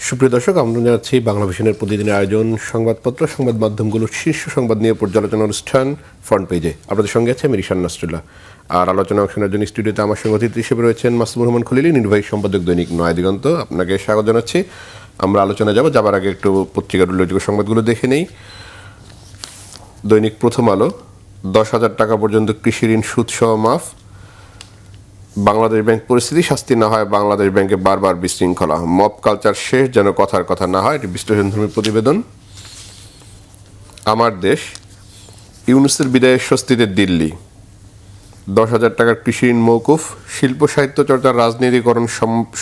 সুপ্রিয় দর্শক, আমরা জানাচ্ছি বাংলা ভিশনের প্রতিদিনের আয়োজন সংবাদপত্র সংবাদ মাধ্যমগুলোর শীর্ষ সংবাদ নিয়ে পর্যালোচনা অনুষ্ঠান ফ্রন্ট পেজে। আপনাদের সঙ্গে আছে আমি রিশান নাসরুল্লাহ। আর আলোচনা অংশের জন্য স্টুডিওতে আমার সঙ্গে অতিথি হিসেবে রয়েছেন মাসুমুর রহমান খলিলি, নির্বাহী সম্পাদক দৈনিক নয়া দিগন্ত। আপনাকে স্বাগত জানাচ্ছি। আমরা আলোচনা যাবার আগে একটু পত্রিকার উল্লেখযোগ্য সংবাদগুলো দেখে নেই। দৈনিক প্রথম আলো, 10,000 টাকা পর্যন্ত কৃষি ঋণ সুদসহ মাফ। বাংলাদেশ ব্যাংক পরিস্থিতি শাস্তি না হয় বাংলাদেশ ব্যাংকে বারবার বিশৃঙ্খলা। মব কালচার শেষ, যেন কথার কথা না হয়। এটি বিশ্লেষণধর্মী প্রতিবেদন। আমার দেশ, ইউনূসের বিদায়ের স্বস্তিতে দিল্লি। 10,000 টাকার কৃষি ঋণ মৌকুফ। শিল্প সাহিত্য চর্চার রাজনীতিকরণ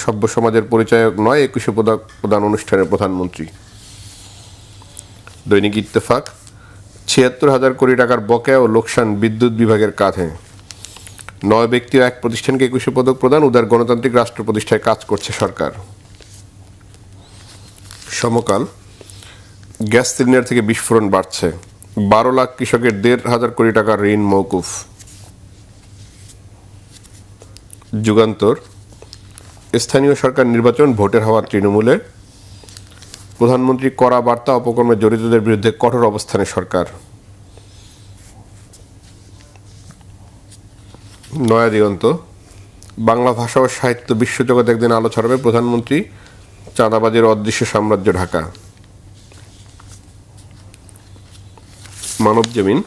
সভ্য সমাজের পরিচায়ক নয়, 21শে পদক প্রদান অনুষ্ঠানে প্রধানমন্ত্রী। দৈনিক ইত্তেফাক, 76,000 কোটি টাকার বকেয়া ও লোকসান বিদ্যুৎ বিভাগের কাঁধে। 9 ব্যক্তি ও 1 প্রতিষ্ঠানকে 21শে পদক প্রদান। উদার গণতান্ত্রিক রাষ্ট্র প্রতিষ্ঠায় কাজ করছে সরকার। সমকাল, গ্যাস সিলিন্ডার থেকে বিস্ফোরণ বাড়ছে। 12 লাখ কৃষকের 1,500 কোটি টাকার ঋণ মৌকুফ। যুগান্তর, স্থানীয় সরকার নির্বাচন, ভোটের হওয়া তৃণমূলে। প্রধানমন্ত্রী কড়া বার্তা, অপকর্মে জড়িতদের বিরুদ্ধে কঠোর অবস্থানে সরকার। নয়া দিগন্ত, বাংলা ভাষা ও সাহিত্য বিশ্বজগতে একদিন আলো ছড়াবে প্রধানমন্ত্রী। চাঁদাবাজির অদৃশ্য সাম্রাজ্য ঢাকা। মানবজমিন,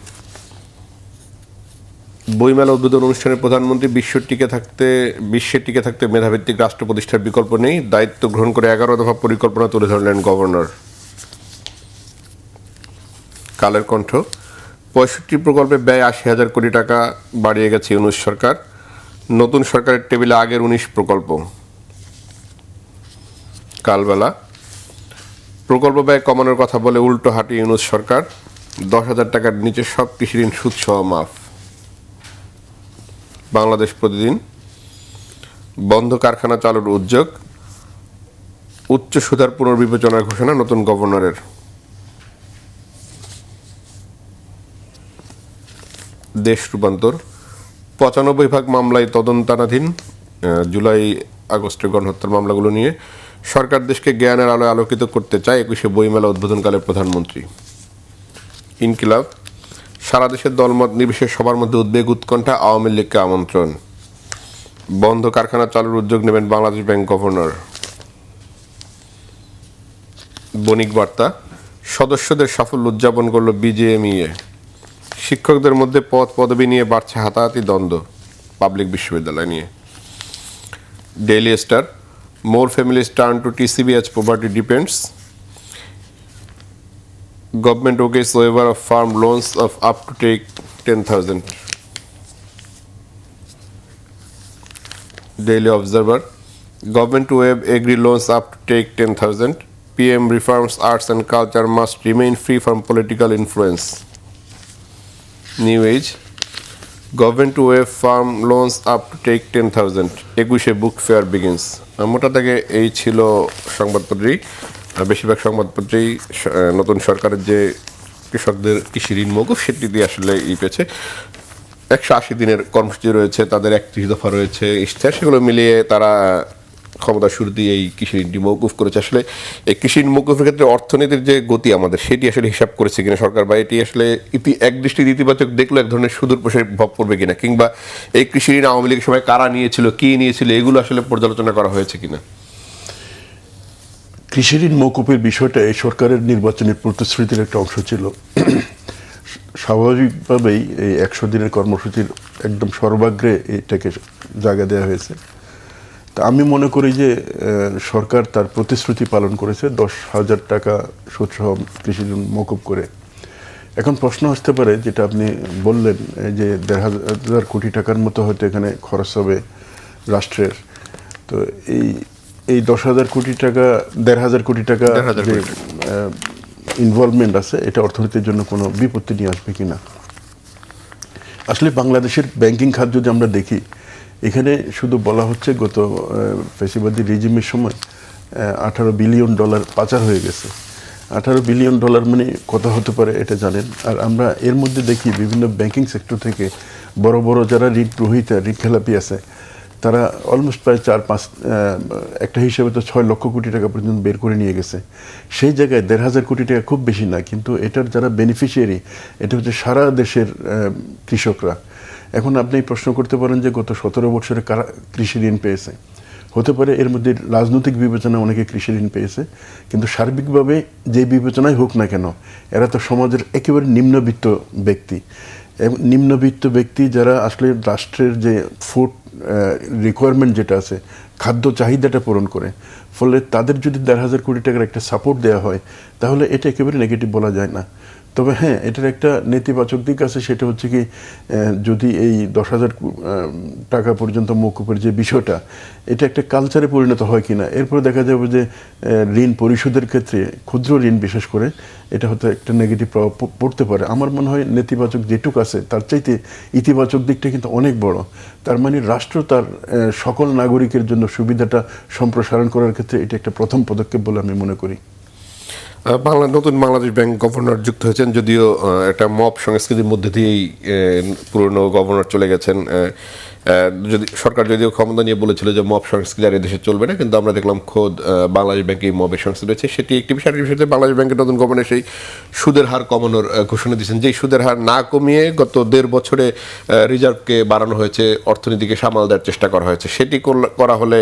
বইমেলা উদ্বোধন অনুষ্ঠানে প্রধানমন্ত্রী বিশ্বের টিকে থাকতে মেধাভিত্তিক রাষ্ট্র প্রতিষ্ঠার বিকল্প নেই। দায়িত্ব গ্রহণ করে 11 দফা পরিকল্পনা তুলে ধরলেন গভর্নর। কালের কণ্ঠ, 65 প্রকল্পে ব্যয় 80,000 কোটি টাকা বাড়িয়ে গেছে ইউনূস সরকার। নতুন সরকারের টেবিলে আগের 19 প্রকল্প। কালবেলা, প্রকল্প ব্যয় কমানোর কথা বলে উল্টো হাঁটি ইউনূস সরকার। 10,000 টাকার নিচে সব কৃষি ঋণ সুদসহ মাফ। বাংলাদেশ প্রতিদিন, বন্ধ কারখানা চালুর উদ্যোগ। উচ্চ সুধার পুনর্বিবেচনার ঘোষণা নতুন গভর্নরের। দেশ রূপান্তর, 95 মামলায় তদন্তাধীন। জুলাই আগস্টের গণহত্যার মামলাগুলো নিয়ে সরকার দেশকে জ্ঞানের আলোয় আলোকিত করতে চায়, 21শে বইমেলা উদ্বোধনকালে প্রধানমন্ত্রী। ইনকিলাব, সারা দেশের দলমত নির্বিশেষে সবার মধ্যে উদ্বেগ উৎকণ্ঠা, আওয়ামী লীগকে আমন্ত্রণ। বন্ধ কারখানা চালুর উদ্যোগ নেবেন বাংলাদেশ ব্যাংক গভর্নর। বণিক বার্তা, সদস্যদের সাফল্য উদযাপন করল বিজেএমইএ। শিক্ষকদের মধ্যে পদ পদবি নিয়ে বাড়ছে হাতাহাতি দ্বন্দ্ব পাবলিক বিশ্ববিদ্যালয় নিয়ে। Daily star, more families turn to TCB as poverty depends. Government okays waiver of farm loans of up to take 10,000. Daily Observer, government to waive agri loans up to take 10,000. PM reforms arts and culture must remain free from political influence. New Age, government to waive farm loans up to take 10,000. 21শে book fair begins. মোটা থেকে এই ছিল সংবাদপত্রেই। বেশিরভাগ সংবাদপত্রেই নতুন সরকারের যে কৃষকদের কৃষি ঋণ মৌকুফ সেটি দিয়ে আসলে পেয়েছে। 180 দিনের কর্মসূচি রয়েছে, তাদের 31 দফা রয়েছে ইশতেহার, সেগুলো মিলিয়ে তারা ক্ষমতা শুরুতেই এই কৃষি ঋণটি মৌকুফ করেছে। আসলে এই কৃষি ঋণ মৌকুফের ক্ষেত্রে অর্থনীতির যে গতি আমাদের সেটি আসলে হিসাব করেছে কিনা সরকার, বা এটি আসলে একদৃষ্টির ইতিবাচক দেখলো এক ধরনের সুদূর প্রভাব পড়বে কিনা, কিংবা এই কৃষি ঋণ আওয়ামী লীগের সময় কারা নিয়েছিল, কি নিয়েছিল, এগুলো আসলে পর্যালোচনা করা হয়েছে কিনা। কৃষি ঋণ মৌকুফের বিষয়টা এই সরকারের নির্বাচনী প্রতিশ্রুতির একটা অংশ ছিল। স্বাভাবিকভাবেই এই 100 দিনের কর্মসূচির একদম সর্বাগ্রে এটাকে জায়গা দেওয়া হয়েছে। তা আমি মনে করি যে সরকার তার প্রতিশ্রুতি পালন করেছে 10,000 টাকা সুদসহ কৃষি ঋণ মৌকুফ করে। এখন প্রশ্ন আসতে পারে, যেটা আপনি বললেন, যে 1,500 কোটি টাকার মতো হয়তো এখানে খরচ হবে রাষ্ট্রের। তো এই 10,000 কোটি টাকা, 1,500 কোটি টাকা যে ইনভলভমেন্ট আছে, এটা অর্থনীতির জন্য কোনো বিপত্তি নিয়ে আসবে কিনা। আসলে বাংলাদেশের ব্যাংকিং খাত যদি আমরা দেখি, এখানে শুধু বলা হচ্ছে গত ফ্যাসিবাদী রেজিমের সময় $18 বিলিয়ন পাচার হয়ে গেছে। $18 বিলিয়ন মানে কত হতে পারে এটা জানেন। আর আমরা এর মধ্যে দেখি বিভিন্ন ব্যাংকিং সেক্টর থেকে বড় বড় যারা ঋণ গ্রহীতা, ঋণ খেলাপি আছে, তারা অলমোস্ট প্রায় 4-5 একটা হিসেবে তো 6 লক্ষ কোটি টাকা পর্যন্ত বের করে নিয়ে গেছে। সেই জায়গায় 1,500 কোটি টাকা খুব বেশি না, কিন্তু এটার যারা বেনিফিশিয়ারি এটা হচ্ছে সারা দেশের কৃষকরা। এখন আপনি প্রশ্ন করতে পারেন যে গত 17 বছরে কারা কৃষি ঋণ পেয়েছে। হতে পারে এর মধ্যে রাজনৈতিক বিবেচনা অনেকে কৃষি ঋণ পেয়েছে, কিন্তু সার্বিকভাবে যে বিবেচনাই হোক না কেন এরা তো সমাজের একেবারে নিম্নবিত্ত ব্যক্তি। এবং নিম্নবিত্ত ব্যক্তি যারা আসলে রাষ্ট্রের যে ফুড রিকোয়ারমেন্ট যেটা আছে, খাদ্য চাহিদাটা পূরণ করে, ফলে তাদের যদি 1,500 কোটি টাকার একটা সাপোর্ট দেওয়া হয় তাহলে এটা একেবারে নেগেটিভ বলা যায় না। তবে হ্যাঁ, এটার একটা নেতিবাচক দিক আছে, সেটা হচ্ছে কি যদি এই 10,000 টাকা পর্যন্ত মওকুফের যে বিষয়টা, এটা একটা কালচারে পরিণত হয় কিনা। এরপরে দেখা যাবে যে ঋণ পরিশোধের ক্ষেত্রে ক্ষুদ্র ঋণ বিশেষ করে এটা হয়তো একটা নেগেটিভ প্রভাব পড়তে পারে। আমার মনে হয় নেতিবাচক যেটুক আছে তার চাইতে ইতিবাচক দিকটা কিন্তু অনেক বড়। তার মানে রাষ্ট্র তার সকল নাগরিকের জন্য সুবিধাটা সম্প্রসারণ করার ক্ষেত্রে এটা একটা প্রথম পদক্ষেপ বলে আমি মনে করি। নতুন বাংলাদেশ ব্যাংক গভর্নর যুক্ত হয়েছেন, যদিও একটা মব সংস্কৃতির মধ্যে দিয়েই পুরনো গভর্নর চলে গেছেন। সরকার যদিও ক্ষমতা নিয়ে বলেছিল যে মব সংস্কৃতি আর এদেশে চলবে না, কিন্তু আমরা দেখলাম খোদ বাংলাদেশ ব্যাংকে এই মবের সংস্কৃতি রয়েছে। সেটি একটি বিষয়। বাংলাদেশ ব্যাংকের নতুন গভর্নর সেই সুদের হার কমানোর ঘোষণা দিয়েছেন, যেই সুদের হার না কমিয়ে গত 1.5 বছরে রিজার্ভকে বাড়ানো হয়েছে, অর্থনীতিকে সামাল দেওয়ার চেষ্টা করা হয়েছে। সেটি করা হলে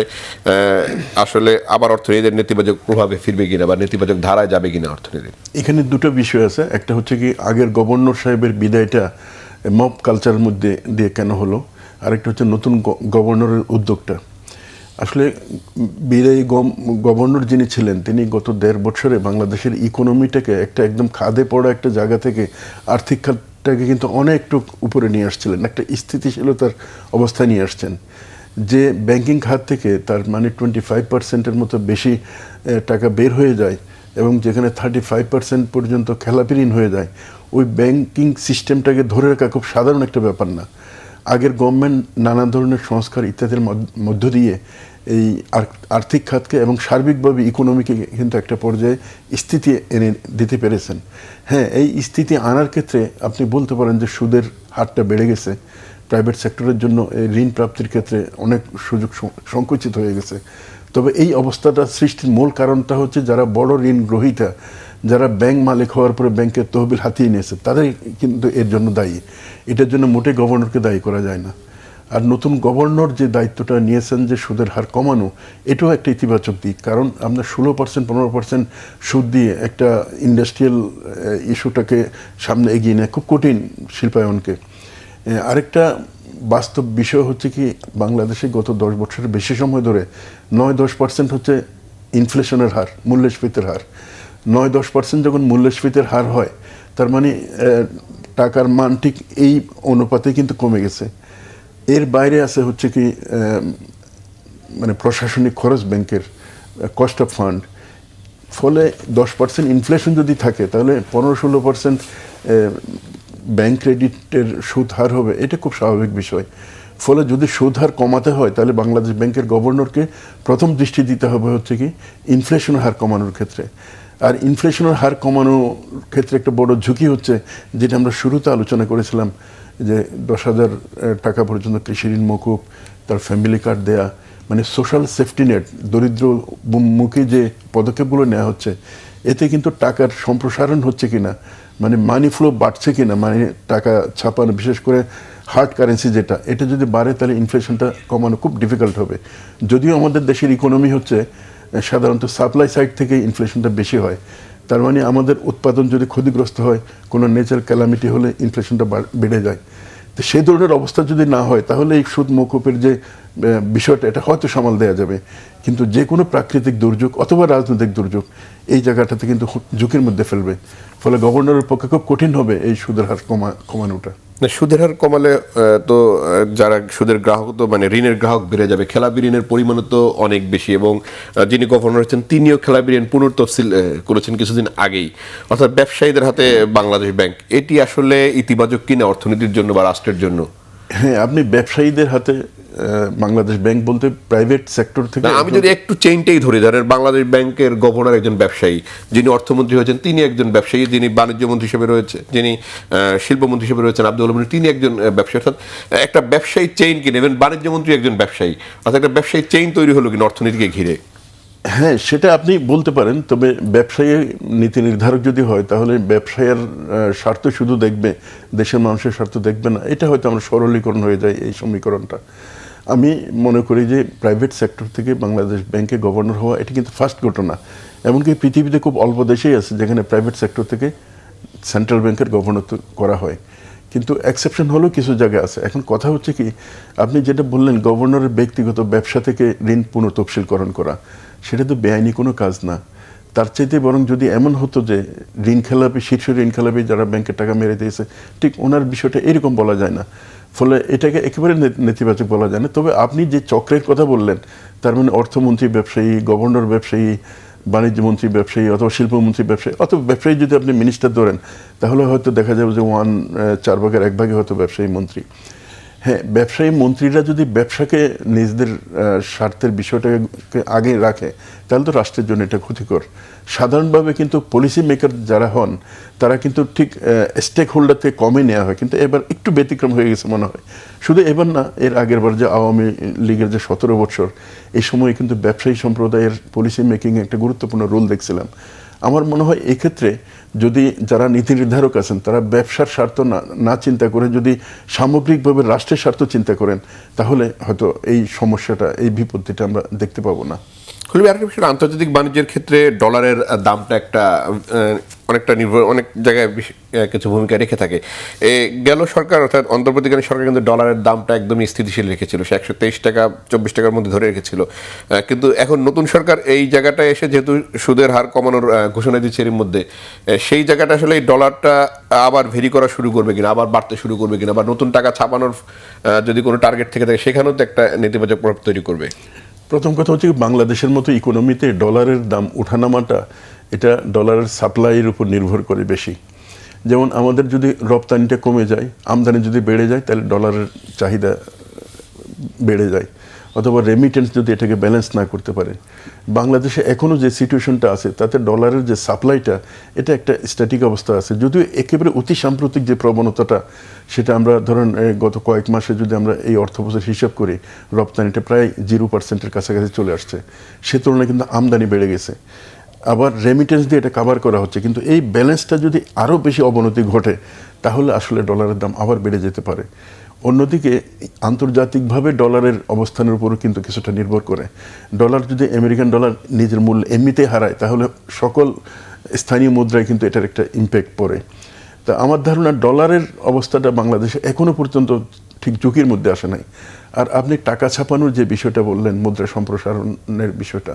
আসলে আবার অর্থনীতির নেতিবাচক প্রভাবে ফিরবে কিনা বা নেতিবাচক ধারায় যাবে কিনা অর্থনীতি। এখানে দুটো বিষয় আছে। একটা হচ্ছে কি আগের গভর্নর সাহেবের বিদায়টা মব কালচারের মধ্যে দিয়ে কেন হলো, আরেকটা হচ্ছে নতুন গভর্নরের উদ্যোগটা। আসলে বিদায়ী গভর্নর যিনি ছিলেন তিনি গত 1.5 বছরে বাংলাদেশের ইকোনমিটাকে একটা একদম খাদে পড়া একটা জায়গা থেকে আর্থিক খাতটাকে কিন্তু অনেকটুক উপরে নিয়ে আসছিলেন, একটা স্থিতিশীলতার অবস্থায় নিয়ে আসছেন। যে ব্যাংকিং খাত থেকে তার মানে 25%-এর মতো বেশি টাকা বের হয়ে যায় এবং যেখানে 35% পর্যন্ত খেলাপি ঋণ হয়ে যায়, ওই ব্যাংকিং সিস্টেমটাকে ধরে রাখা খুব সাধারণ একটা ব্যাপার না। আগের গভর্নমেন্ট নানা ধরনের সংস্কার ইত্যাদির মধ্য দিয়ে এই আর্থিক খাতকে এবং সার্বিকভাবে ইকোনমিকে কিন্তু একটা পর্যায়ে স্থিতি এনে দিতে পেরেছেন। হ্যাঁ, এই স্থিতি আনার ক্ষেত্রে আপনি বলতে পারেন যে সুদের হারটা বেড়ে গেছে, প্রাইভেট সেক্টরের জন্য এই ঋণ প্রাপ্তির ক্ষেত্রে অনেক সুযোগ সংকুচিত হয়ে গেছে। তবে এই অবস্থাটা সৃষ্টির মূল কারণটা হচ্ছে যারা বড় ঋণ গ্রহীতা, যারা ব্যাংক মালিক হওয়ার পরে ব্যাংকের তহবিল হাতিয়ে নিয়েছে, তারাই কিন্তু এর জন্য দায়ী। এটার জন্য মোটে গভর্নরকে দায়ী করা যায় না। আর নতুন গভর্নর যে দায়িত্বটা নিয়েছেন যে সুদের হার কমানো, এটাও একটা ইতিবাচক দিক। কারণ আমরা 16%-15% সুদ দিয়ে একটা ইন্ডাস্ট্রিয়াল ইস্যুটাকে সামনে এগিয়ে নেয় খুব কঠিন শিল্পায়নকে। আরেকটা বাস্তব বিষয় হচ্ছে কি বাংলাদেশে গত 10 বছরের বেশি সময় ধরে 9-10% হচ্ছে ইনফ্লেশনের হার, মূল্যস্ফীতির হার। 9-10% যখন মূল্যস্ফীতির হার হয় তার মানে টাকার মান ঠিক এই অনুপাতে কিন্তু কমে গেছে। এর বাইরে আছে হচ্ছে কি মানে প্রশাসনিক খরচ, ব্যাংকের কস্ট অফ ফান্ড। ফলে 10% ইনফ্লেশন যদি থাকে তাহলে 15-16% ব্যাংক ক্রেডিটের সুদ হার হবে, এটা খুব স্বাভাবিক বিষয়। ফলে যদি সুদ হার কমাতে হয় তাহলে বাংলাদেশ ব্যাংকের গভর্নরকে প্রথম দৃষ্টি দিতে হবে হচ্ছে কি ইনফ্লেশনের হার কমানোর ক্ষেত্রে। আর ইনফ্লেশনের হার কমানোর ক্ষেত্রে একটা বড় ঝুঁকি হচ্ছে যেটা আমরা শুরুতে আলোচনা করেছিলাম, যে 10,000 টাকা পর্যন্ত কৃষি ঋণ মওকুফ, তার ফ্যামিলি কার্ড দেয়া, মানে সোশ্যাল সেফটি নেট, দরিদ্র মুখী যে পদক্ষেপগুলো নেওয়া হচ্ছে, এতে কিন্তু টাকার সম্প্রসারণ হচ্ছে কিনা, মানে মানি ফ্লো বাড়ছে কিনা, মানে টাকা ছাপানো, বিশেষ করে হার্ড কারেন্সি যেটা, এটা যদি বাড়ে তাহলে ইনফ্লেশনটা কমানো খুব ডিফিকাল্ট হবে। যদিও আমাদের দেশের ইকোনমি হচ্ছে সাধারণত সাপ্লাই সাইড থেকে ইনফ্লেশনটা বেশি হয়, তার মানে আমাদের উৎপাদন যদি ক্ষতিগ্রস্ত হয়, কোনো ন্যাচারাল ক্যালামিটি হলে ইনফ্লেশনটা বেড়ে যায়। তো সেই ধরনের অবস্থা যদি না হয় তাহলে এই সুদ মওকুফের যে বিষয়টা এটা হয়তো সামাল দেওয়া যাবে, কিন্তু যে কোনো প্রাকৃতিক দুর্যোগ অথবা রাজনৈতিক দুর্যোগ এই জায়গাটাতে কিন্তু ঝুঁকির মধ্যে ফেলবে। ফলে গভর্নরের পক্ষে খুব কঠিন হবে এই সুদের হার কমানোটা। সুদের হার কমালে তো যারা সুদের গ্রাহক, তো মানে ঋণের গ্রাহক বেড়ে যাবে, খেলাপি ঋণের পরিমাণও তো অনেক বেশি, এবং যিনি গভর্নর হচ্ছেন তিনিও খেলাপি ঋণ পুনর্তফসিল করেছেন কিছুদিন আগেই, অর্থাৎ ব্যবসায়ীদের হাতে বাংলাদেশ ব্যাংক। এটি আসলে ইতিবাচক কিনা অর্থনীতির জন্য বা রাষ্ট্রের জন্য? হ্যাঁ, আপনি ব্যবসায়ীদের হাতে বাংলাদেশ ব্যাংক বলতে প্রাইভেট সেক্টর থেকে না, আমি যদি একটু চেইনটাই ধরি, ধরেন বাংলাদেশ ব্যাংকের গভর্নর একজন ব্যবসায়ী, যিনি অর্থমন্ত্রী হয়েছেন তিনি একজন ব্যবসায়ী, যিনি বাণিজ্য মন্ত্রী হিসেবে রয়েছে, যিনি শিল্পমন্ত্রী হিসেবে রয়েছেন আব্দুল আলম, তিনি একজন ব্যবসায়ী। অর্থাৎ একটা ব্যবসায়ী চেইন কিনে, এবং বাণিজ্য মন্ত্রী একজন ব্যবসায়ী, অর্থাৎ একটা ব্যবসায়ী চেইন তৈরি হলো কিনা অর্থনীতিকে ঘিরে। হ্যাঁ, সেটা আপনি বলতে পারেন। তবে ব্যবসায়ী নীতি নির্ধারক যদি হয় তাহলে ব্যবসায়ের স্বার্থ শুধু দেখবে, দেশের মানুষের স্বার্থ দেখবে না। এটা হয়তো আমরা সরলীকরণ হয়ে যায় এই সমীকরণটা। আমি মনে করি যে প্রাইভেট সেক্টর থেকে বাংলাদেশ ব্যাংকে গভর্নর হওয়া এটা কিন্তু ফার্স্ট ঘটনা। এমনকি পৃথিবীতে খুব অল্প দেশেই আছে যেখানে প্রাইভেট সেক্টর থেকে সেন্ট্রাল ব্যাংকের গভর্নর করা হয়, কিন্তু এক্সেপশন হলেও কিছু জায়গায় আছে। এখন কথা হচ্ছে কি, আপনি যেটা বললেন গভর্নরের ব্যক্তিগত ব্যবসা থেকে ঋণ পুনঃতফসিলকরণ করা, সেটা তো বেআইনি কোনো কাজ না। তার চাইতে বরং যদি এমন হতো যে ঋণ খেলাপি, শীর্ষ ঋণ খেলাপি যারা ব্যাংকের টাকা মেরে দিয়েছে, ঠিক ওনার বিষয়টা এরকম বলা যায় না। ফলে এটাকে একেবারে নেতিবাচক বলা যায় না। তবে আপনি যে চক্রের কথা বললেন, তার মানে অর্থমন্ত্রী ব্যবসায়ী, গভর্নর ব্যবসায়ী, বাণিজ্য মন্ত্রী ব্যবসায়ী, অথবা শিল্পমন্ত্রী ব্যবসায়ী, অথবা ব্যবসায়ী যদি আপনি মিনিস্টার ধরেন তাহলে হয়তো দেখা যাবে যে 4/1 হয়তো ব্যবসায়ী মন্ত্রী। হ্যাঁ, ব্যবসায়ী মন্ত্রীরা যদি ব্যবসাকে নিজেদের স্বার্থের বিষয়টাকে আগে রাখে তাহলে তো রাষ্ট্রের জন্য এটা ক্ষতিকর। সাধারণভাবে কিন্তু পলিসি মেকার যারা হন তারা কিন্তু ঠিক স্টেক হোল্ডার থেকে কমে নেওয়া হয়, কিন্তু এবার একটু ব্যতিক্রম হয়ে গেছে মনে হয়। শুধু এবার না, এর আগের বার যে আওয়ামী লীগের যে 17 বছর, এই সময় কিন্তু ব্যবসায়ী সম্প্রদায়ের পলিসি মেকিংয়ে একটা গুরুত্বপূর্ণ রোল দেখছিলাম। আমার মনে হয় এক্ষেত্রে যদি যারা নীতি নির্ধারক আছেন তারা ব্যবসার স্বার্থ না চিন্তা করে যদি সামগ্রিকভাবে রাষ্ট্রের স্বার্থ চিন্তা করেন তাহলে হয়তো এই সমস্যাটা, এই বিপত্তিটা আমরা দেখতে পাবো না। খুবই আরেকটা বিষয়, আন্তর্জাতিক বাণিজ্যের ক্ষেত্রে ডলারের দামটা অনেকটা নির্ভর, অনেক জায়গায় কিছু ভূমিকা রেখে থাকে। গেল সরকার অর্থাৎ অন্তর্বর্তীকালীন সরকার কিন্তু ডলারের দামটা একদমই স্থিতিশীল রেখেছিল, সে 123 টাকা 24 টাকার মধ্যে ধরে রেখেছিল। কিন্তু এখন নতুন সরকার এই জায়গাটায় এসে যেহেতু সুদের হার কমানোর ঘোষণা দিচ্ছে এর মধ্যে, সেই জায়গাটা আসলে এই ডলারটা আবার ভেরি করা শুরু করবে কিনা, আবার বাড়তে শুরু করবে কিনা, বা নতুন টাকা ছাপানোর যদি কোনো টার্গেট থেকে থাকে সেখানেও তো একটা নেতিবাচক প্রভাব তৈরি করবে। প্রথম কথা হচ্ছে বাংলাদেশের মতো ইকোনমিতে ডলারের দাম ওঠানামাটা এটা ডলারের সাপ্লাইয়ের উপর নির্ভর করে বেশি। যেমন আমাদের যদি রপ্তানিটা কমে যায়, আমদানি যদি বেড়ে যায়, তাহলে ডলারের চাহিদা বেড়ে যায়। অথবা রেমিটেন্স যদি এটাকে ব্যালেন্স না করতে পারে, বাংলাদেশে এখনও যে সিচুয়েশনটা আছে তাতে ডলারের যে সাপ্লাইটা এটা একটা স্ট্যাটিক অবস্থা আছে। যদিও একেবারে অতি সাম্প্রতিক যে প্রবণতাটা, সেটা আমরা ধরেন গত কয়েক মাসে যদি আমরা এই অর্থবছর হিসাব করি, রপ্তানিটা প্রায় 0%-এর কাছাকাছি চলে আসছে। সে তুলনায় কিন্তু আমদানি বেড়ে গেছে, আবার রেমিটেন্স দিয়ে এটা কাভার করা হচ্ছে। কিন্তু এই ব্যালেন্সটা যদি আরও বেশি অবনতি ঘটে তাহলে আসলে ডলারের দাম আবার বেড়ে যেতে পারে। অন্যদিকে আন্তর্জাতিকভাবে ডলারের অবস্থানের উপরও কিন্তু কিছুটা নির্ভর করে। ডলার যদি আমেরিকান ডলার নিজের মূল্য এমনিতেই হারায় তাহলে সকল স্থানীয় মুদ্রায় কিন্তু এটার একটা ইম্প্যাক্ট পড়ে। তা আমার ধারণা ডলারের অবস্থাটা বাংলাদেশে এখনও পর্যন্ত ঠিক ঝুঁকির মধ্যে আসে নাই। আর আপনি টাকা ছাপানোর যে বিষয়টা বললেন, মুদ্রা সম্প্রসারণের বিষয়টা,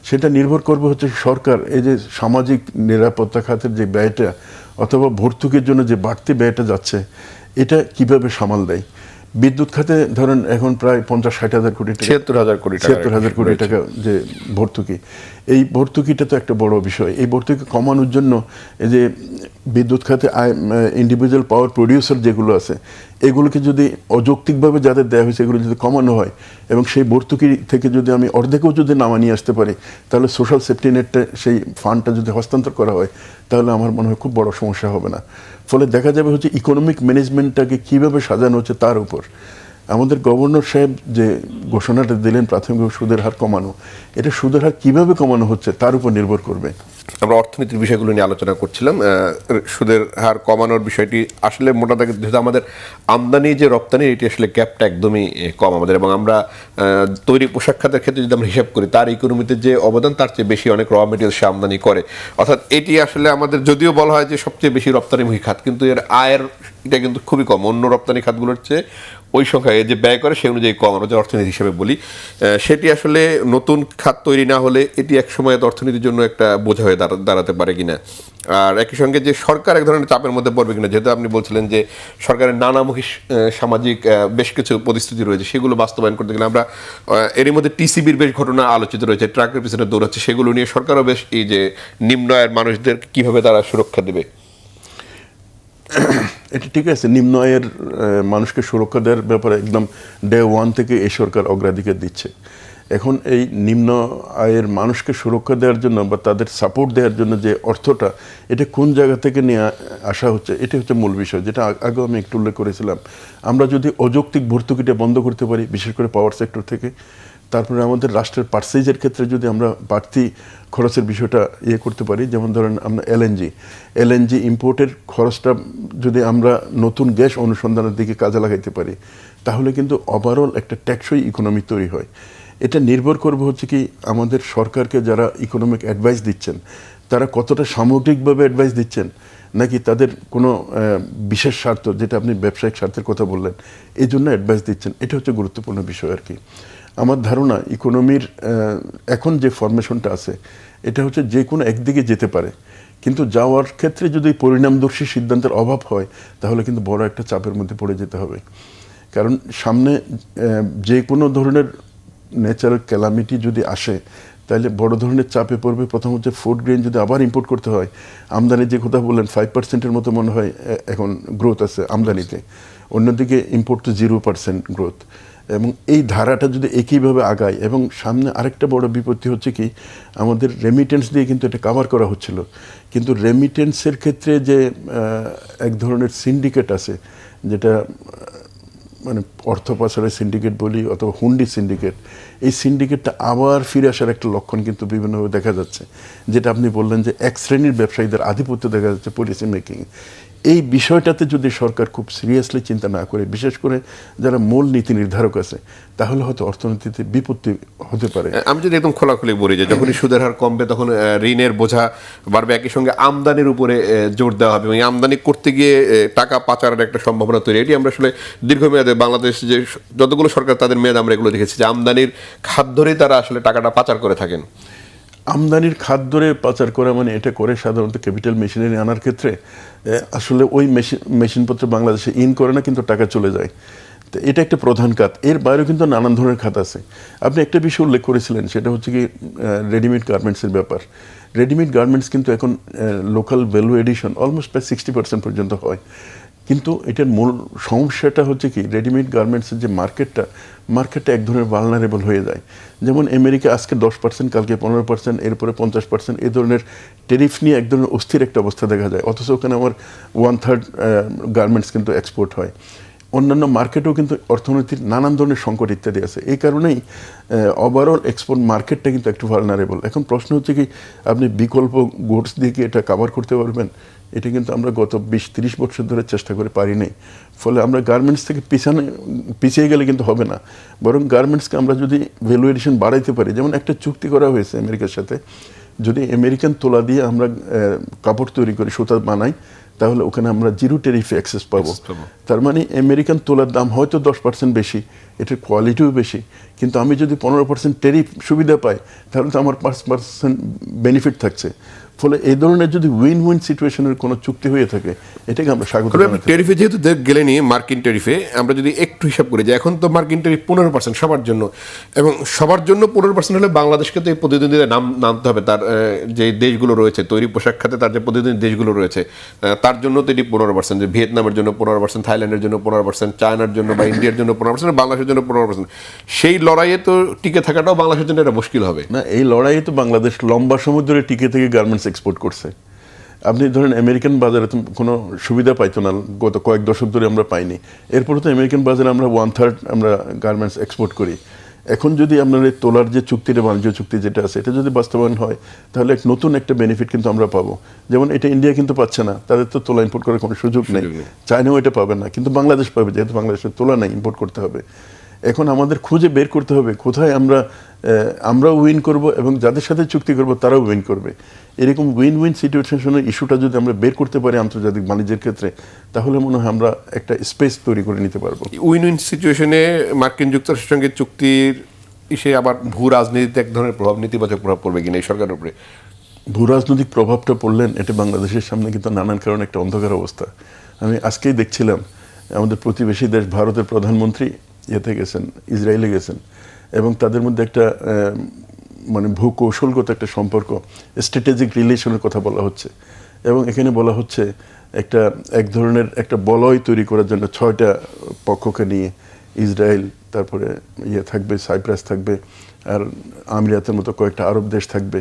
সেটা নির্ভর করবে হচ্ছে সরকার এই যে সামাজিক নিরাপত্তা খাতের যে ব্যয়টা অথবা ভর্তুকির জন্য যে বাড়তি ব্যয়টা যাচ্ছে এটা কিভাবে সামাল দেয়। বিদ্যুৎ খাতে ধরেন এখন প্রায় 50-60 হাজার কোটি টাকা, 76,000 কোটি টাকা যে ভর্তুকি, এই ভর্তুকিটা তো একটা বড় বিষয়। এই ভর্তুকি কমানোর জন্য এই যে বিদ্যুৎ খাতে ইন্ডিভিজুয়াল পাওয়ার প্রডিউসার যেগুলো আছে এগুলোকে যদি অযৌক্তিকভাবে যাদের দেওয়া হয়েছে এগুলো যদি কমানো হয় এবং সেই ভর্তুকি থেকে যদি আমি অর্ধেকও যদি নামা নিয়ে আসতে পারি, তাহলে সোশ্যাল সেফটি নেটটা সেই ফান্ডটা যদি হস্তান্তর করা হয় তাহলে আমার মনে হয় খুব বড় সমস্যা হবে না। ফলে দেখা যাবে হচ্ছে ইকোনমিক ম্যানেজমেন্টটাকে কীভাবে সাজানো হচ্ছে তার উপর। আমাদের গভর্নর সাহেব যে ঘোষণাটা দিলেন প্রাথমিকভাবে সুদের হার কমানো, এটা সুদের হার কীভাবে কমানো হচ্ছে তার উপর নির্ভর করবে। আমরা অর্থনীতির বিষয়গুলো নিয়ে আলোচনা করছিলাম। সুদের হার কমানোর বিষয়টি আসলে মোটা দাগে যেহেতু আমাদের আমদানি যে রপ্তানি এটি আসলে গ্যাপটা একদমই কম আমাদের, এবং আমরা তৈরি পোশাক খাতের ক্ষেত্রে যদি আমরা হিসাব করি তার ইকোনমিতে যে অবদান তার চেয়ে বেশি অনেক র মেটেরিয়াল সে আমদানি করে। অর্থাৎ এটি আসলে আমাদের যদিও বলা হয় যে সবচেয়ে বেশি রপ্তানিমুখী খাত, কিন্তু এর আয়ের এটা কিন্তু খুবই কম অন্য রপ্তানি খাতগুলোর চেয়ে। ওই সংখ্যায় যে ব্যয় করে সে অনুযায়ী কম, আমরা যে অর্থনীতি হিসেবে বলি সেটি আসলে নতুন খাত তৈরি না হলে এটি এক সময় অর্থনীতির জন্য একটা বোঝা হয়ে দাঁড়াতে পারে কিনা। আর একই সঙ্গে যে সরকার এক ধরনের চাপের মধ্যে পড়বে কিনা, যেহেতু আপনি বলছিলেন যে সরকারের নানামুখী সামাজিক বেশ কিছু পরিস্থিতি রয়েছে, সেগুলো বাস্তবায়ন করতে গেলে আমরা এরই মধ্যে টিসিবির বেশ ঘটনা আলোচিত রয়েছে, ট্রাকের পিছনে দৌড়াচ্ছে, সেগুলো নিয়ে সরকারও বেশ এই যে নিম্ন আয়ের মানুষদের কিভাবে তারা সুরক্ষা দেবে। এটা ঠিক আছে, নিম্ন আয়ের মানুষকে সুরক্ষা দেওয়ার ব্যাপারে একদম ডে ওয়ান থেকে এই সরকার অগ্রাধিকার দিচ্ছে। এখন এই নিম্ন আয়ের মানুষকে সুরক্ষা দেওয়ার জন্য বা তাদের সাপোর্ট দেওয়ার জন্য যে অর্থটা, এটা কোন জায়গা থেকে নিয়ে আসা হচ্ছে, এটা হচ্ছে মূল বিষয়, যেটা আগেও আমি একটু উল্লেখ করেছিলাম। আমরা যদি অযৌক্তিক ভর্তুকিটা বন্ধ করতে পারি, বিশেষ করে পাওয়ার সেক্টর থেকে, তারপরে আমাদের রাষ্ট্রের পার্সেজের ক্ষেত্রে যদি আমরা বাড়তি খরচের বিষয়টা করতে পারি, যেমন ধরেন আমরা এলএনজি ইম্পোর্টের খরচটা যদি আমরা নতুন গ্যাস অনুসন্ধানের দিকে কাজে লাগাইতে পারি, তাহলে কিন্তু ওভারঅল একটা টেকসই ইকোনমি তৈরি হয়। এটা নির্ভর করবে হচ্ছে কি আমাদের সরকারকে যারা ইকোনমিক অ্যাডভাইস দিচ্ছেন তারা কতটা সামগ্রিকভাবে অ্যাডভাইস দিচ্ছেন, নাকি তাদের কোনো বিশেষ স্বার্থ, যেটা আপনি ব্যবসায়িক স্বার্থের কথা বললেন, এই জন্য অ্যাডভাইস দিচ্ছেন। এটা হচ্ছে গুরুত্বপূর্ণ বিষয় আর কি। আমার ধারণা ইকোনমির এখন যে ফরমেশনটা আছে, এটা হচ্ছে যে কোনো একদিকে যেতে পারে, কিন্তু যাওয়ার ক্ষেত্রে যদি পরিণামদর্শী সিদ্ধান্তের অভাব হয়, তাহলে কিন্তু বড় একটা চাপের মধ্যে পড়ে যেতে হবে। কারণ সামনে যে কোনো ধরনের ন্যাচারাল ক্যালামিটি যদি আসে, তাহলে বড় ধরনের চাপে পড়বে। প্রথম হচ্ছে ফুড গ্রেন যদি আবার ইম্পোর্ট করতে হয়, আমদানির যে কথা বললেন 5%-এর মতো মনে হয় এখন গ্রোথ আছে আমদানিতে, অন্যদিকে ইম্পোর্ট তো 0% গ্রোথ। এবং এই ধারাটা যদি একইভাবে আগায়, এবং সামনে আরেকটা বড় বিপত্তি হচ্ছে কি আমাদের রেমিটেন্স দিয়ে কিন্তু এটা কাভার করা হচ্ছিল, কিন্তু রেমিটেন্সের ক্ষেত্রে যে এক ধরনের সিন্ডিকেট আছে, যেটা মানে অর্থ পাচারের সিন্ডিকেট বলি অথবা হুন্ডি সিন্ডিকেট, এই সিন্ডিকেটটা আবার ফিরে আসার একটা লক্ষণ কিন্তু বিভিন্নভাবে দেখা যাচ্ছে। যেটা আপনি বললেন যে এক শ্রেণীর ব্যবসায়ীদের আধিপত্য দেখা যাচ্ছে পলিসি মেকিং। এই বিষয়টাতে যদি সরকার খুব সিরিয়াসলি চিন্তা না করে, বিশেষ করে যারা মূল নীতি নির্ধারক আছে, তাহলে হয়তো অর্থনীতিতে বিপত্তি হতে পারে। আমি যদি একদম খোলাখুলি বলি যে যখনই সুদের হার কমবে তখন ঋণের বোঝা বাড়বে, একই সঙ্গে আমদানির উপরে জোর দেওয়া হবে এবং আমদানি করতে গিয়ে টাকা পাচারের একটা সম্ভাবনা তৈরি। এটি আমরা আসলে দীর্ঘমেয়াদে বাংলাদেশ যে যতগুলো সরকার তাদের মেয়াদ আমরা এগুলো দেখেছি যে আমদানির খাত ধরেই তারা আসলে টাকাটা পাচার করে থাকেন। আমদানির খাত ধরে পাচার করা মানে এটা করে সাধারণত ক্যাপিটাল মেশিনারি আনার ক্ষেত্রে আসলে ওই মেশিনপত্র বাংলাদেশে ইন করে না, কিন্তু টাকা চলে যায়। তো এটা একটা প্রধান খাত। এর বাইরেও কিন্তু নানান ধরনের খাত আছে। আপনি একটা বিষয় উল্লেখ করেছিলেন, সেটা হচ্ছে কি রেডিমেড গার্মেন্টসের ব্যাপার। রেডিমেড গার্মেন্টস কিন্তু এখন লোকাল ভ্যালু এডিশন অলমোস্ট প্রায় 60% পর্যন্ত হয়। কিন্তু এটার মূল সমস্যাটা হচ্ছে কি রেডিমেড গার্মেন্টসের যে মার্কেটটা এক ধরনের ভালনারেবল হয়ে যায়। যেমন আমেরিকা আজকে 10%, কালকে 15%, এরপরে 50%, এই ধরনের টেরিফ নিয়ে এক ধরনের অস্থির একটা অবস্থা দেখা যায়। অথচ ওখানে আমার 1/3 গার্মেন্টস কিন্তু এক্সপোর্ট হয়। অন্যান্য মার্কেটেও কিন্তু অর্থনীতির নানান ধরনের সংকট ইত্যাদি আছে। এই কারণেই ওভারঅল এক্সপোর্ট মার্কেটটা কিন্তু একটু ভালনারেবল। এখন প্রশ্ন হচ্ছে কি আপনি বিকল্প গুডস দিয়ে কি এটা কাভার করতে পারবেন? এটা কিন্তু আমরা গত 20-30 বছর ধরে চেষ্টা করে পারি নাই। ফলে আমরা গার্মেন্টস থেকে পিছিয়ে গেলে কিন্তু হবে না, বরং গার্মেন্টসকে আমরা যদি ভ্যালু এডিশন বাড়াইতে পারি। যেমন একটা চুক্তি করা হয়েছে আমেরিকার সাথে, যদি আমেরিকান তোলা দিয়ে আমরা কাপড় তৈরি করি, সুতা বানাই, তাহলে ওখানে আমরা 0 ট্যারিফে অ্যাক্সেস পাবো। তার মানে আমেরিকান তোলার দাম হয়তো 10% বেশি, এটার কোয়ালিটিও বেশি, কিন্তু আমি যদি 15% ট্যারিফ সুবিধা পাই, তাহলে তো আমার 5% বেনিফিট থাকছে। ফলে এই ধরনের যদি উইন উইন সিচুয়েশনের কোনো চুক্তি হয়ে থাকে, এটাকে আমরা স্বাগত জানাই। ট্যারিফে যেহেতু গেলেনি মার্কিন ট্যারিফে, আমরা যদি একটু হিসাব করি যে এখন তো মার্কিন ট্যারিফ 15% সবার জন্য, এবং সবার জন্য 15% হলে বাংলাদেশকে তো এই প্রতিদ্বন্দ্বিতায় নামতে হবে। তার যে দেশগুলো রয়েছে তৈরি পোশাক খাতে, তার যে প্রতিদ্বন্দ্বী দেশগুলো রয়েছে তার জন্য তো এটি 15%, যে ভিয়েতনামের জন্য 15%, থাইল্যান্ডের জন্য 15%, চায়নার জন্য বা ইন্ডিয়ার জন্য 15%, বাংলাদেশের জন্য 15%। সেই লড়াইয়ে তো টিকে থাকাটাও বাংলাদেশের জন্য এটা মুশকিল হবে না। এই লড়াইয়ে তো বাংলাদেশ লম্বা সময় ধরে টিকে থেকে গার্মেন্টস এক্সপোর্ট করছে। আপনি ধরেন আমেরিকান বাজারে তো কোনো সুবিধা পাইতো না, গত কয়েক দশক ধরে আমরা পাইনি। এরপরে তো আমেরিকান বাজারে আমরা 1/3 আমরা গার্মেন্টস এক্সপোর্ট করি। এখন যদি আপনার এই তোলার যে চুক্তিটা, বাণিজ্য চুক্তি যেটা আছে, এটা যদি বাস্তবায়ন হয়, তাহলে নতুন একটা বেনিফিট কিন্তু আমরা পাবো। যেমন এটা ইন্ডিয়া কিন্তু পাচ্ছে না, তাদের তো তোলা ইম্পোর্ট করার কোনো সুযোগ নেই। চায়নাও এটা পাবে না, কিন্তু বাংলাদেশ পাবে, যেহেতু বাংলাদেশের তোলা নেই, ইম্পোর্ট করতে হবে। এখন আমাদের খুঁজে বের করতে হবে কোথায় আমরা উইন করব এবং যাদের সাথে চুক্তি করব তারাও উইন করবে। এরকম উইন উইন সিচুয়েশনের ইস্যুটা যদি আমরা বের করতে পারি আন্তর্জাতিক বাণিজ্যের ক্ষেত্রে, তাহলে মনে হয় আমরা একটা স্পেস তৈরি করে নিতে পারবো। উইন উইন সিচুয়েশনে মার্কিন যুক্তরাষ্ট্রের সঙ্গে চুক্তির ইসে আবার ভূ রাজনীতিতে এক ধরনের নেতিবাচক প্রভাব পড়বে কিনা এই সরকারের উপরে? ভূ রাজনৈতিক প্রভাবটা পড়লেন, এটা বাংলাদেশের সামনে কিন্তু নানান কারণে একটা অন্ধকার অবস্থা। আমি আজকেই দেখছিলাম আমাদের প্রতিবেশী দেশ ভারতের প্রধানমন্ত্রী গেছেন, ইসরায়েলে গেছেন, এবং তাদের মধ্যে একটা মানে ভূকৌশলগত একটা সম্পর্ক, স্ট্র্যাটেজিক রিলেশনের কথা বলা হচ্ছে। এবং এখানে বলা হচ্ছে এক ধরনের একটা বলয় তৈরি করার জন্য 6টা পক্ষকে নিয়ে ইসরায়েল, তারপরে থাকবে, সাইপ্রাস থাকবে, আর আমিরাতের মতো কয়েকটা আরব দেশ থাকবে।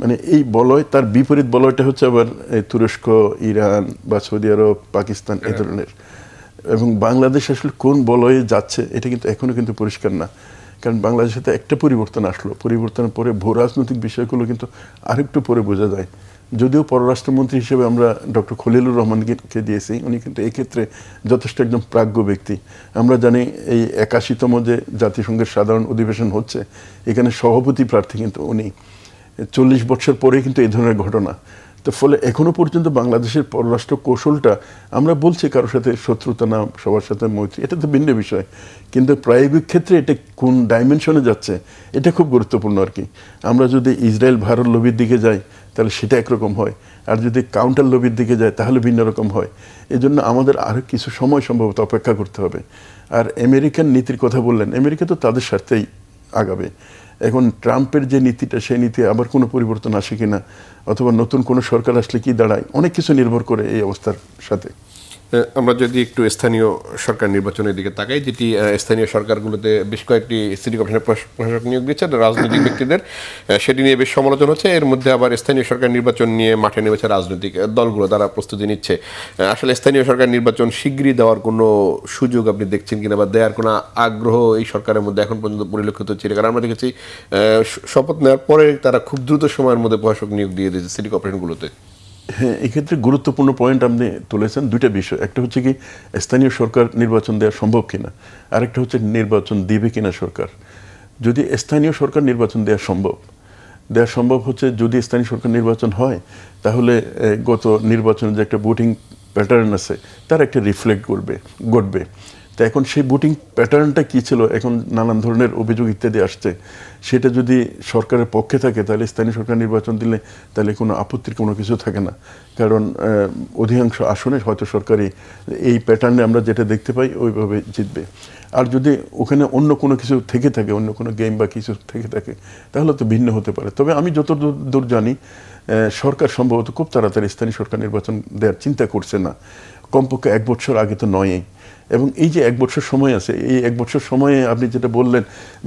মানে এই বলয়, তার বিপরীত বলয়টা হচ্ছে আবার তুরস্ক, ইরান বা সৌদি আরব, পাকিস্তান, এই ধরনের। এবং বাংলাদেশ আসলে কোন বলয়ে যাচ্ছে এটা কিন্তু এখনো কিন্তু পরিষ্কার না। কারণ বাংলাদেশে তো একটা পরিবর্তন আসলো, পরিবর্তনের পরে ভূ রাজনৈতিক বিষয়গুলো কিন্তু আরেকটু পরে বোঝা যায়। যদিও পররাষ্ট্রমন্ত্রী হিসেবে আমরা ডক্টর খলিলুর রহমানকে দিয়েছি, উনি কিন্তু এক্ষেত্রে যথেষ্ট একদম প্রাজ্ঞ ব্যক্তি। আমরা জানি এই 81তম যে জাতিসংঘের সাধারণ অধিবেশন হচ্ছে, এখানে সভাপতি প্রার্থী কিন্তু উনি। 40 বছর পরে কিন্তু এই ধরনের ঘটনা। তো ফলে এখনো পর্যন্ত বাংলাদেশের পররাষ্ট্র কৌশলটা, আমরা বলছি কারোর সাথে শত্রুতা না, সবার সাথে মৈত্রী, এটা তো ভিন্ন বিষয়, কিন্তু প্রায়োগিক ক্ষেত্রে এটা কোন ডাইমেনশনে যাচ্ছে এটা খুব গুরুত্বপূর্ণ আর কি। আমরা যদি ইসরায়েল ভারত লবির দিকে যাই তাহলে সেটা একরকম হয়, আর যদি কাউন্টার লবির দিকে যায় তাহলে ভিন্ন রকম হয়। এই জন্য আমাদের আরও কিছু সময় সম্ভবত অপেক্ষা করতে হবে। আর আমেরিকান নীতির কথা বললেন, আমেরিকা তো তাদের স্বার্থেই আগাবে। এখন ট্রাম্পের যে নীতিটা, সেই নীতি আবার কোনো পরিবর্তন আসে কিনা, অথবা নতুন কোনো সরকার আসলে কি দাঁড়ায়, অনেক কিছু নির্ভর করে এই অবস্থার সাথে। আমরা যদি একটু স্থানীয় সরকার নির্বাচনের দিকে তাকাই, যেটি স্থানীয় সরকারগুলোতে বেশ কয়েকটি সিটি কর্পোরেশনের প্রশাসক নিয়োগ দিচ্ছে রাজনৈতিক ব্যক্তিদের, সেটি নিয়ে বেশ সমালোচনা হচ্ছে। এর মধ্যে আবার স্থানীয় সরকার নির্বাচন নিয়ে মাঠে নেমেছে রাজনৈতিক দলগুলো, তারা প্রস্তুতি নিচ্ছে। আসলে স্থানীয় সরকার নির্বাচন শীঘ্রই দেওয়ার কোনো সুযোগ আপনি দেখছেন কিনা, বা দেওয়ার কোনো আগ্রহ এই সরকারের মধ্যে এখন পর্যন্ত পরিলক্ষিত হচ্ছে? কারণ আমরা দেখেছি শপথ নেওয়ার পরে তারা খুব দ্রুত সময়ের মধ্যে প্রশাসক নিয়োগ দিয়ে দিয়েছে সিটি কর্পোরেশনগুলোতে। হ্যাঁ, এক্ষেত্রে গুরুত্বপূর্ণ পয়েন্ট আপনি তুলেছেন। দুইটা বিষয়, একটা হচ্ছে কি স্থানীয় সরকার নির্বাচন দেওয়া সম্ভব কিনা, আরেকটা হচ্ছে নির্বাচন দিবে কিনা সরকার। যদি স্থানীয় সরকার নির্বাচন দেওয়া সম্ভব হচ্ছে, যদি স্থানীয় সরকার নির্বাচন হয় তাহলে গত নির্বাচনে যে একটা ভোটিং প্যাটার্ন আছে তার একটা রিফ্লেক্ট ঘটবে। তো এখন সেই ভোটিং প্যাটার্নটা কী ছিল, এখন নানান ধরনের অভিযোগ ইত্যাদি আসছে। সেটা যদি সরকারের পক্ষে থাকে তাহলে স্থানীয় সরকার নির্বাচন দিলে তাহলে কোনো আপত্তির কোনো কিছু থাকে না। কারণ অধিকাংশ আসনে হয়তো সরকারি এই প্যাটার্নে আমরা যেটা দেখতে পাই ওইভাবে জিতবে। আর যদি ওখানে অন্য কোনো কিছু থেকে থাকে, অন্য কোনো গেম বা কিছু থেকে থাকে, তাহলে তো ভিন্ন হতে পারে। তবে আমি যতদূর জানি সরকার সম্ভবত খুব তাড়াতাড়ি স্থানীয় সরকার নির্বাচন দেওয়ার চিন্তা করছে না, কমপক্ষে 1 বছর আগে তো নয়ই। এবং এই যে 1 বছর সময় আছে, এই 1 বছর সময়ে আপনি যেটা বললেন,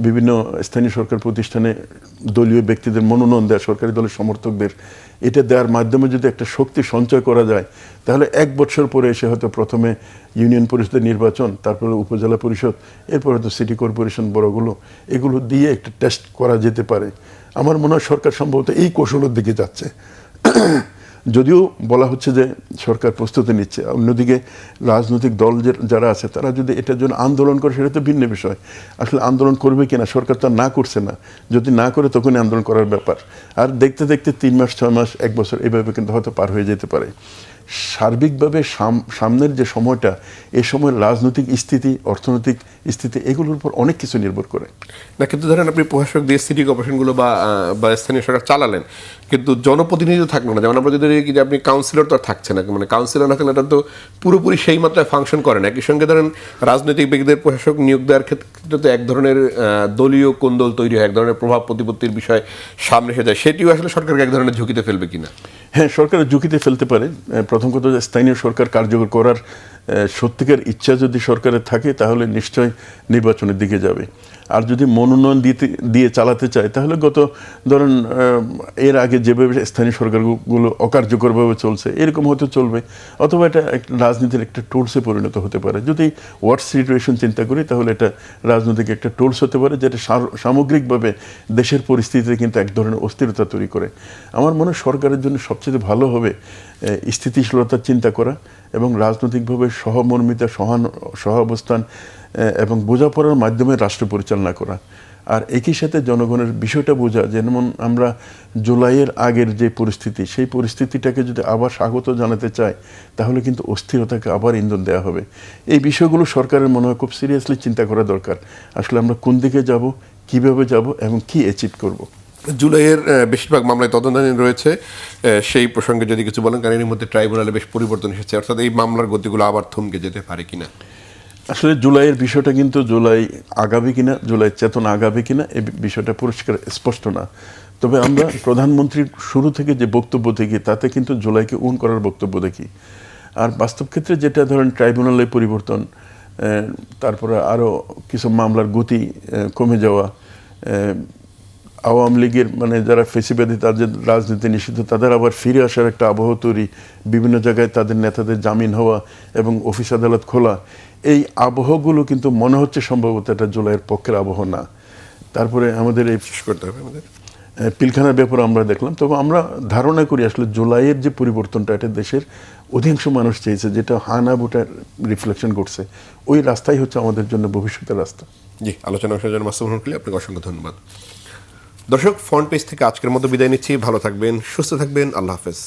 বিভিন্ন স্থানীয় সরকার প্রতিষ্ঠানে দলীয় ব্যক্তিদের মনোনয়ন দেওয়া, সরকারি দলের সমর্থকদের, এটা দেওয়ার মাধ্যমে যদি একটা শক্তি সঞ্চয় করা যায়, তাহলে 1 বছর পরে এসে হয়তো প্রথমে ইউনিয়ন পরিষদের নির্বাচন, তারপরে উপজেলা পরিষদ, এরপর হয়তো সিটি কর্পোরেশন বড়গুলো, এগুলো দিয়ে একটা টেস্ট করা যেতে পারে। আমার মনে হয় সরকার সম্ভবত এই কৌশলের দিকে যাচ্ছে। যদিও বলা হচ্ছে যে সরকার প্রস্তুতি নিচ্ছে, অন্যদিকে রাজনৈতিক দল যারা আছে তারা যদি এটার জন্য আন্দোলন করে সেটা তো ভিন্ন বিষয়। আসলে আন্দোলন করবে কিনা, সরকার তো না করছে না, যদি না করে তখনই আন্দোলন করার ব্যাপার। আর দেখতে দেখতে 3 মাস 6 মাস 1 বছর এইভাবে কিন্তু হয়তো পার হয়ে যেতে পারে। সার্বিকভাবে সামনের যে সময়টা, এই সময়ের রাজনৈতিক স্থিতি, অর্থনৈতিক স্থিতি, এগুলোর উপর অনেক কিছু নির্ভর করে না। কিন্তু ধরেন আপনি প্রশাসক দিয়ে সিটি কর্পোরেশনগুলো বা স্থানীয় সরকার চালালেন, কিন্তু জনপ্রতিনিধি থাকলো না। যেমন আমরা যদি দেখি যে আপনি কাউন্সিলর তো আর থাকছে না, মানে কাউন্সিলর না থাকলে এটা তো পুরোপুরি সেই মাত্রায় ফাংশন করে না। একই সঙ্গে ধরেন রাজনৈতিক ব্যক্তিদের প্রশাসক নিয়োগ দেওয়ার ক্ষেত্রে তো এক ধরনের দলীয় কোন্দল তৈরি হয়, এক ধরনের প্রভাব প্রতিপত্তির বিষয় সামনে এসে যায়। সেটিও আসলে সরকারকে এক ধরনের ঝুঁকিতে ফেলবে কিনা? হ্যাঁ, সরকারের ঝুঁকিতে ফেলতে পারে। প্রথম কথা, স্থানীয় সরকার কার্যকর করার সত্যিকার ইচ্ছা যদি সরকারের থাকে তাহলে নিশ্চয় নির্বাচনের দিকে যাবে। আর যদি মনোনয়ন দিয়ে চালাতে চায় তাহলে ধরেন এর আগে যেভাবে স্থানীয় সরকারগুলো অকার্যকরভাবে চলছে এরকম হয়তো চলবে, অথবা এটা একটা রাজনীতির একটা টুলসে পরিণত হতে পারে। যদি ওয়ার্ড সিচুয়েশন চিন্তা করি তাহলে এটা রাজনৈতিক একটা টুলস হতে পারে, যেটা সামগ্রিকভাবে দেশের পরিস্থিতিতে কিন্তু এক ধরনের অস্থিরতা তৈরি করে। আমার মনে হয় সরকারের জন্য সবচেয়ে ভালো হবে স্থিতিশীলতার চিন্তা করা এবং রাজনৈতিকভাবে সহমর্মিতা, সহাবস্থান এবং বোঝাপড়ার মাধ্যমে রাষ্ট্র পরিচালনা করা। আর একই সাথে জনগণের বিষয়টা বোঝা, যেমন আমরা জুলাইয়ের আগের যে পরিস্থিতি, সেই পরিস্থিতিটাকে যদি আবার স্বাগত জানাতে চাই তাহলে কিন্তু অস্থিরতাকে আবার ইন্ধন দেওয়া হবে। এই বিষয়গুলো সরকারের মনে হয় খুব সিরিয়াসলি চিন্তা করা দরকার। আসলে আমরা কোন দিকে যাব, কিভাবে যাব এবং কি অ্যাচিভ করব। জুলাইয়ের বেশিরভাগ মামলায় তদন্তাধীন রয়েছে, সেই প্রসঙ্গে যদি কিছু বলেন, কারণ এর মধ্যে ট্রাইব্যুনালে বেশ পরিবর্তন এসেছে, অর্থাৎ এই মামলার গতিগুলো আবার থমকে যেতে পারে কিনা? আসলে জুলাইয়ের বিষয়টা কিন্তু জুলাই আগাবে কিনা, জুলাই চেতনা আগাবে কিনা, এই বিষয়টা পরিষ্কার স্পষ্ট না। তবে আমরা প্রধানমন্ত্রীর শুরু থেকে যে বক্তব্য দেখি তাতে কিন্তু জুলাইকে করার বক্তব্য দেখি। আর বাস্তব ক্ষেত্রে যেটা ধরেন ট্রাইব্যুনালের পরিবর্তন, তারপরে আরও কিছু মামলার গতি কমে যাওয়া, আওয়ামী লীগের মানে যারা ফেসিবাদী তাদের রাজনীতি নিষিদ্ধ তাদের আবার ফিরে আসার একটা আবহ তৈরি, বিভিন্ন জায়গায় তাদের নেতাদের জামিন হওয়া এবং অফিস আদালত খোলা, এই আবহগুলো কিন্তু মনে হচ্ছে সম্ভবত এটা জুলাইয়ের পক্ষের আবহ না। তারপরে আমাদের এই শেষ করতে হবে আমাদের। পিলখানার ব্যাপারে আমরা দেখলাম, তবে আমরা ধারণা করি আসলে জুলাইয়ের যে পরিবর্তনটা এটা দেশের অধিকাংশ মানুষ চেয়েছে, যেটা হানা ভোটার রিফ্লেকশন করছে, ওই রাস্তাই হচ্ছে আমাদের জন্য ভবিষ্যতের রাস্তা। জি, আলোচনা করার জন্য মাসুম হকলি আপনাকে অসংখ্য ধন্যবাদ। দর্শক, ফ্রন্ট পেজ থেকে আজকের মতো বিদায় নিচ্ছি। ভালো থাকবেন, সুস্থ থাকবেন, আল্লাহ হাফেজ।